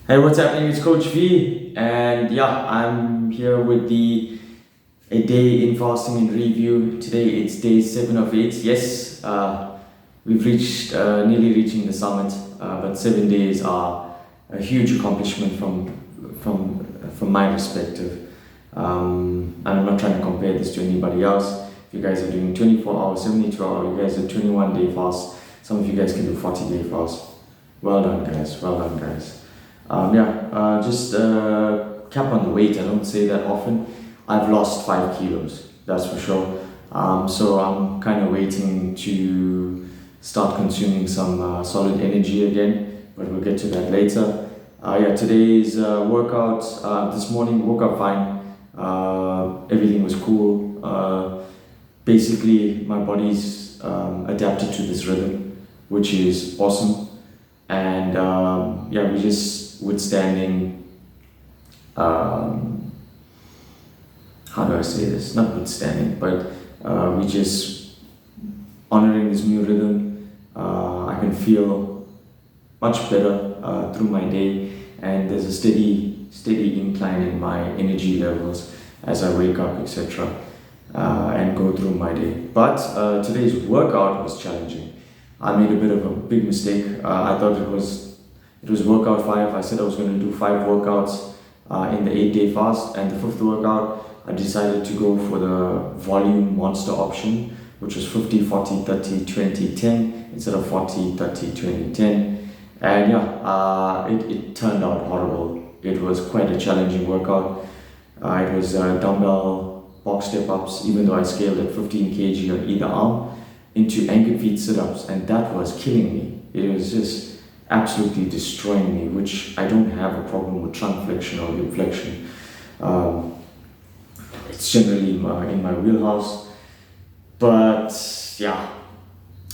Hey, what's happening? It's Coach V, and yeah, I'm here with the a day in fasting in review. Today it's day 7 of 8. Yes, we've reached nearly reaching the summit, but 7 days are a huge accomplishment from my perspective. And I'm not trying to compare this to anybody else. If you guys are doing 24 hours, 72 hours, you guys are 21-day fast. Some of you guys can do 40-day fast. Well done, guys. Well done, guys. Just cap on the weight. I don't say that often. I've lost 5 kilos, that's for sure. So I'm kind of waiting to start consuming some solid energy again, but we'll get to that later. Today's workout. This morning woke up fine. Everything was cool. Basically, my body's adapted to this rhythm, which is awesome. And we're just withstanding. How do I say this? Not withstanding, but we just honoring this new rhythm. I can feel much better through my day, and there's a steady incline in my energy levels as I wake up, etc., and go through my day. But today's workout was challenging. I made a bit of a big mistake. I thought it was workout 5. I said I was going to do 5 workouts in the 8-day fast, and the 5th workout I decided to go for the volume monster option, which was 50, 40, 30, 20, 10 instead of 40, 30, 20, 10. And it turned out horrible. It was quite a challenging workout. It was dumbbell box step-ups, even though I scaled at 15 kg on either arm, into anchored feet sit-ups, and that was killing me. It was just absolutely destroying me, which I don't have a problem with trunk flexion or hip flexion. It's generally in my wheelhouse. But yeah,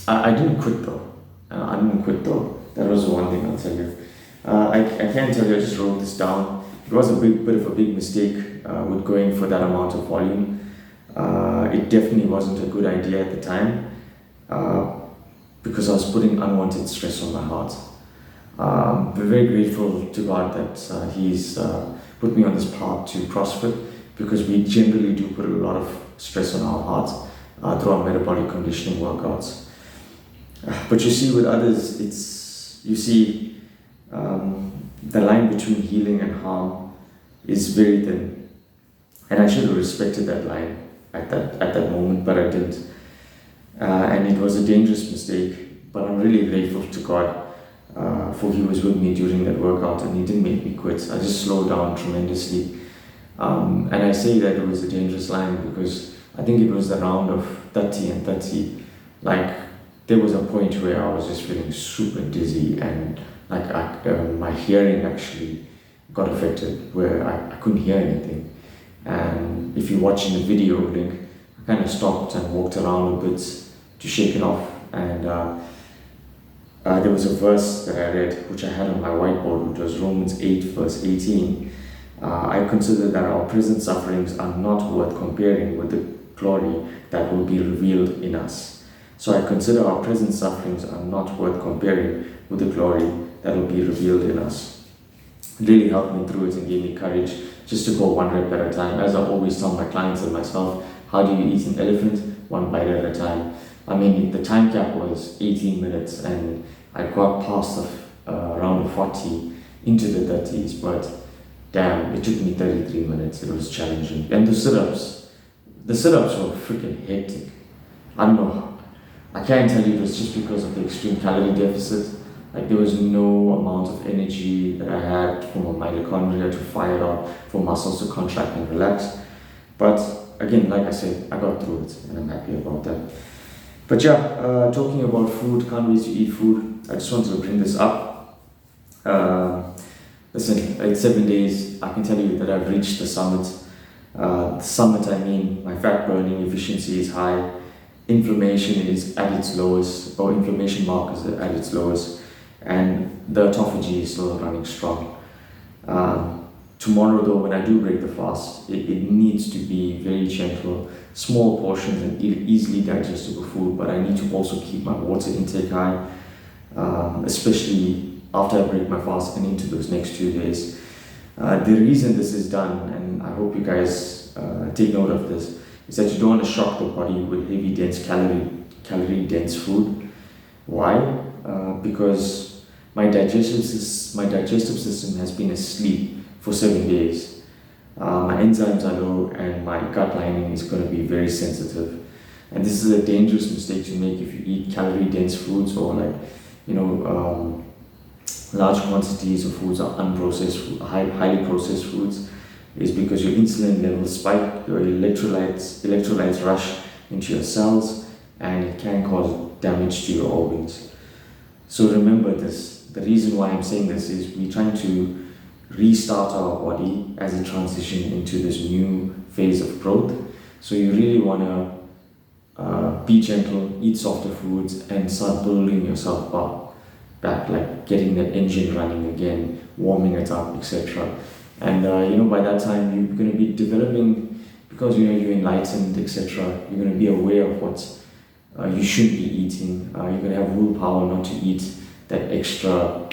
I didn't quit though. That was the one thing I'll tell you. I can't tell you, I just wrote this down. It was a bit of a big mistake with going for that amount of volume. It definitely wasn't a good idea at the time. Because I was putting unwanted stress on my heart. We're very grateful to God that He's put me on this path to CrossFit, because we generally do put a lot of stress on our hearts through our metabolic conditioning workouts. But you see, with others, the line between healing and harm is very thin, and I should have respected that line at that moment, but I didn't. And it was a dangerous mistake, but I'm really grateful to God for He was with me during that workout, and He didn't make me quit. I just slowed down tremendously. And I say that it was a dangerous line because I think it was the round of 30 and 30. Like, there was a point where I was just feeling super dizzy, and like my hearing actually got affected, where I couldn't hear anything. And if you're watching the video link, I kind of stopped and walked around a bit to shake it off, and there was a verse that I read, which I had on my whiteboard, which was Romans 8 verse 18. I consider that our present sufferings are not worth comparing with the glory that will be revealed in us. So I consider our present sufferings are not worth comparing with the glory that will be revealed in us. It really helped me through it and gave me courage just to go one rep at a time. As I always tell my clients and myself, how do you eat an elephant? One bite at a time. I mean, the time cap was 18 minutes, and I got past around the 40 into the 30s, but damn, it took me 33 minutes. It was challenging. And the sit-ups were freaking hectic. I don't know. I can't tell you it was just because of the extreme calorie deficit. Like, there was no amount of energy that I had for my mitochondria to fire out, for muscles to contract and relax. But again, like I said, I got through it, and I'm happy about that. But talking about food, can't wait to eat food. I just wanted to bring this up. Listen, it's 7 days. I can tell you that I've reached the summit. The summit, I mean, my fat burning efficiency is high. Inflammation is at its lowest, or inflammation markers are at its lowest, and the autophagy is still running strong. Tomorrow, though, when I do break the fast, it needs to be very gentle, small portions and easily digestible food, but I need to also keep my water intake high, especially after I break my fast and into those next 2 days. The reason this is done, and I hope you guys take note of this, is that you don't want to shock the body with heavy, dense calorie dense food. Why? Because my digestive system has been asleep for 7 days. My enzymes are low and my gut lining is going to be very sensitive. And this is a dangerous mistake to make if you eat calorie dense foods, or large quantities of foods are unprocessed, highly processed foods, is because your insulin levels spike, your electrolytes rush into your cells, and it can cause damage to your organs. So remember this. The reason why I'm saying this is we're trying to restart our body as it transitions into this new phase of growth. So you really want to be gentle, eat softer foods, and start building yourself back, like getting that engine running again, warming it up, etc. And by that time you're going to be developing, because you're enlightened, etc. You're going to be aware of what you should be eating. You're going to have willpower not to eat that extra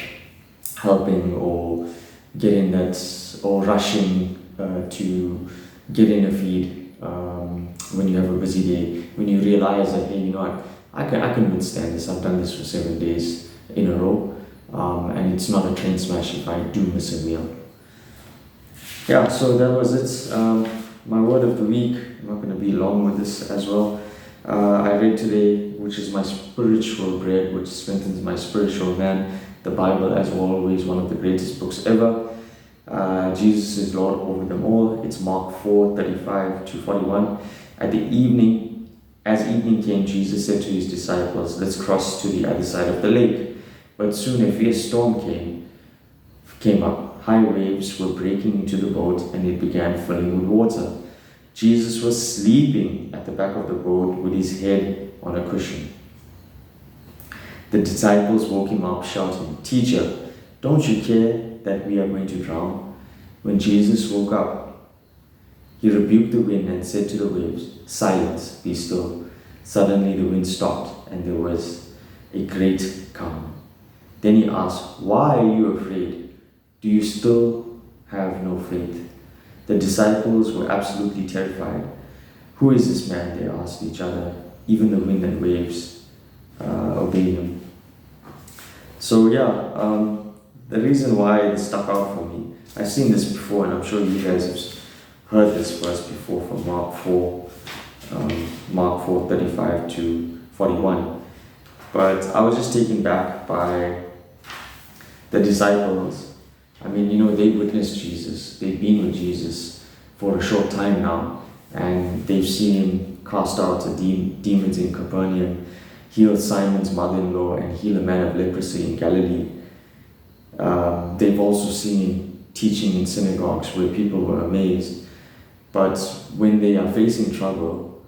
helping, or getting that, or rushing to get in a feed when you have a busy day. When you realize that, hey, I can withstand this. I've done this for 7 days in a row, and it's not a train smash if I do miss a meal. Yeah, so that was it. My word of the week. I'm not going to be long with this as well. I read today, which is my spiritual bread, which strengthens my spiritual man, the Bible, as always, one of the greatest books ever. Jesus is Lord over them all. It's Mark 4:35-41. As evening came, Jesus said to his disciples, "Let's cross to the other side of the lake." But soon a fierce storm came up. High waves were breaking into the boat, and it began filling with water. Jesus was sleeping at the back of the boat with his head on a cushion. The disciples woke him up, shouting, "Teacher, don't you care that we are going to drown?" When Jesus woke up, he rebuked the wind and said to the waves, "Silence, be still." Suddenly the wind stopped, and there was a great calm. Then he asked, "Why are you afraid? Do you still have no faith?" The disciples were absolutely terrified. "Who is this man?" they asked each other. "Even the wind and waves obey him." So the reason why this stuck out for me, I've seen this before, and I'm sure you guys have heard this verse before from Mark 4:35-41. But I was just taken back by the disciples. I mean, they witnessed Jesus. They've been with Jesus for a short time now, and they've seen him cast out the demons in Capernaum, heal Simon's mother-in-law, and heal a man of leprosy in Galilee. They've also seen him teaching in synagogues where people were amazed. But when they are facing trouble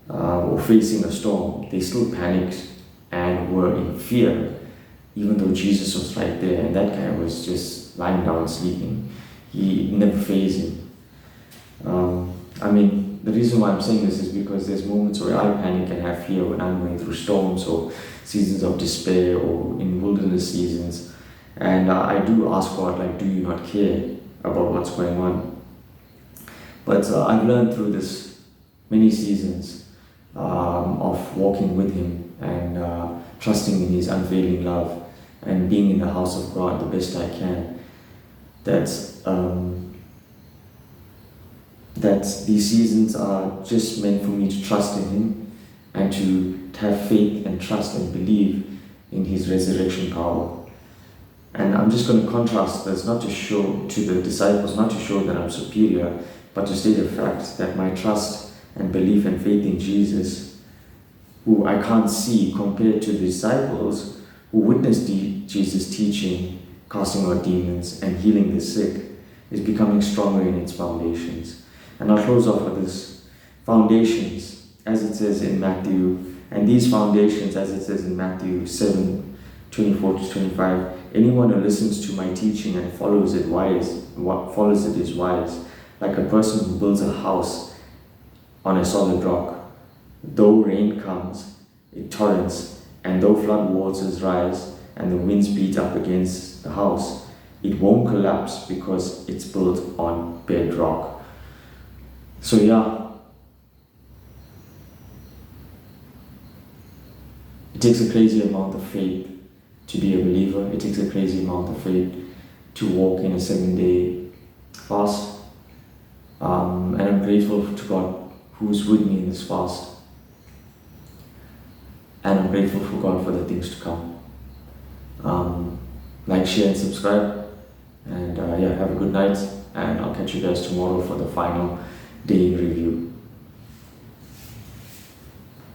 or facing a storm, they still panicked and were in fear, even though Jesus was right there, and that guy was just lying down sleeping. He never fazed him. The reason why I'm saying this is because there's moments where I panic and have fear when I'm going through storms or seasons of despair or in wilderness seasons. And I do ask God, do you not care about what's going on? But I've learned through this many seasons of walking with him and trusting in his unfailing love and being in the house of God the best I can, that these seasons are just meant for me to trust in him and to have faith and trust and believe in his resurrection power. And I'm just going to contrast this, not to show to the disciples, not to show that I'm superior, but to state the fact that my trust and belief and faith in Jesus, who I can't see compared to the disciples who witnessed Jesus teaching, casting out demons, and healing the sick, is becoming stronger in its foundations. And I'll close off with this. Foundations, as it says in Matthew, and these foundations, as it says in Matthew 7:24-25, anyone who listens to my teaching and follows it is wise, like a person who builds a house on a solid rock. Though rain comes, it torrents, and though flood waters rise, and the winds beat up against the house, it won't collapse because it's built on bedrock. So yeah, it takes a crazy amount of faith to be a believer. It takes a crazy amount of faith to walk in a 7-day fast. And I'm grateful to God who's with me in this fast. And I'm grateful for God for the things to come. Like, share, and subscribe. And yeah, have a good night. And I'll catch you guys tomorrow for the final day in review.